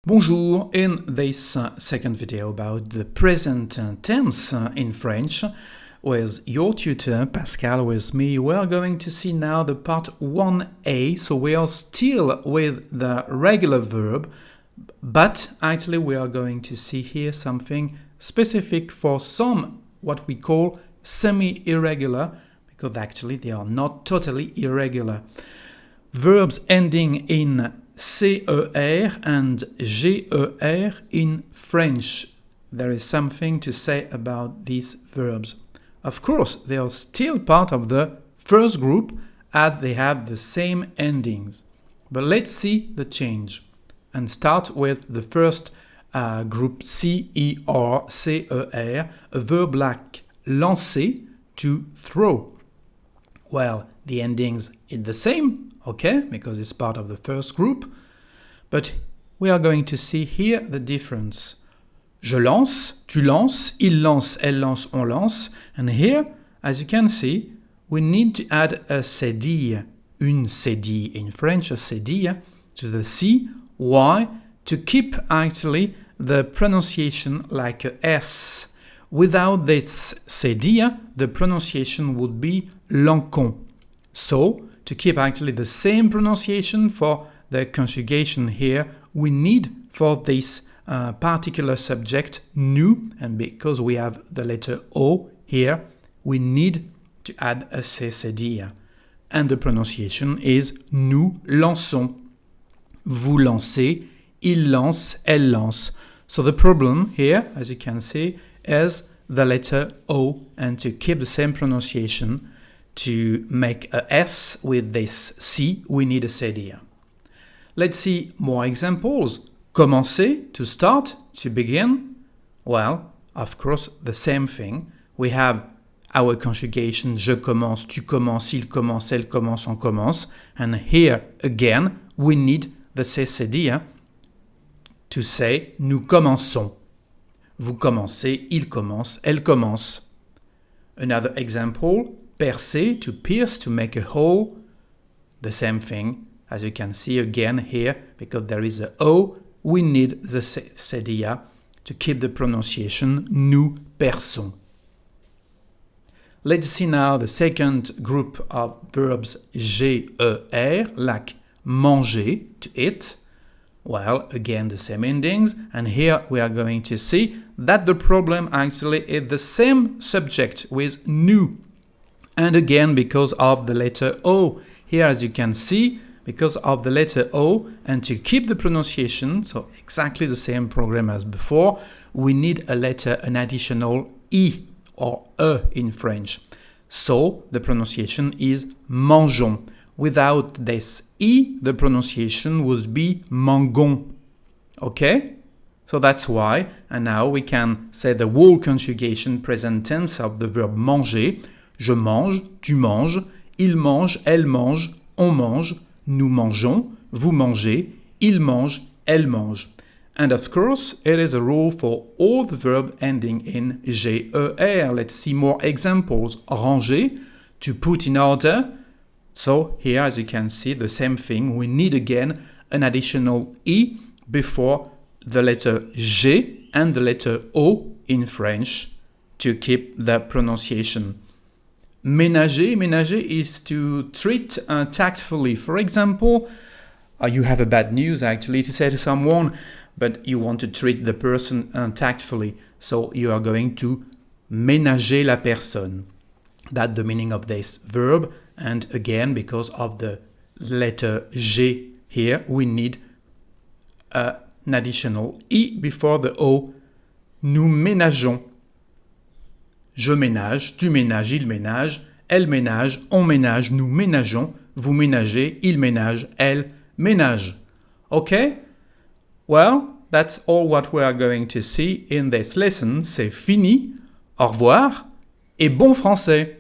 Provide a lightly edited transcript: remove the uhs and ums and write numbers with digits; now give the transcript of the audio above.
Bonjour, in this second video about the present tense in French, with your tutor Pascal with me, we are going to see now the part 1a, so we are still with the regular verb, but actually we are going to see here something specific for some what we call semi-irregular, because actually they are not totally irregular. Verbs ending in CER and GER in French. There is something to say about these verbs. Of course, they are still part of the first group as they have the same endings. But let's see the change and start with the first group CER, CER, a verb like lancer, to throw. Well, the endings are the same, okay, because it's part of the first group. But we are going to see here the difference. Je lance, tu lances, il lance, elle lance, on lance. And here, as you can see, we need to add a cédille, une cédille in French, a cédille, to the C. Why? To keep actually the pronunciation like a S. Without this cédille, the pronunciation would be lancon. So, to keep actually the same pronunciation for the conjugation here, we need for this particular subject nous, and because we have the letter O here, we need to add a cédille. And the pronunciation is nous lançons. Vous lancez, il lance, elle lance. So the problem here, as you can see, is the letter O, and to keep the same pronunciation, to make a S with this C, we need a cédille. Let's see more examples. Commencer, to start, to begin. Well, of course, the same thing. We have our conjugation je commence, tu commences, il commence, elle commence, on commence. And here, again, we need the cédille to say nous commençons. Vous commencez, il commence, elle commence. Another example, percer, to pierce, to make a hole. The same thing. As you can see again here, because there is a O, we need the cédille to keep the pronunciation nous perçons. Let's see now the second group of verbs GER, like manger, to eat. Well, again, the same endings, and here we are going to see that the problem actually is the same subject with nous. And again, because of the letter O. Here, as you can see, because of the letter O, and to keep the pronunciation, so exactly the same program as before, we need a letter, an additional I or E in French. So the pronunciation is mangeons. Without this I, the pronunciation would be mangon. Okay? So that's why, and now we can say the whole conjugation present tense of the verb manger. Je mange, tu manges, il mange, elle mange, on mange, nous mangeons, vous mangez, il mange, elle mange. And of course, it is a rule for all the verbs ending in GER. Let's see more examples. Ranger, to put in order. So here, as you can see, the same thing. We need again an additional I before the letter G and the letter O in French to keep the pronunciation. Ménager, ménager is to treat tactfully. For example, you have a bad news actually to say to someone, but you want to treat the person tactfully. So you are going to ménager la personne. That's the meaning of this verb. And again, because of the letter G here, we need an additional I before the O. Nous ménageons. Je ménage, tu ménages, il ménage, elle ménage, on ménage, nous ménageons, vous ménagez, il ménage, elle ménage. Okay? Well, that's all what we are going to see in this lesson. C'est fini. Au revoir et bon français.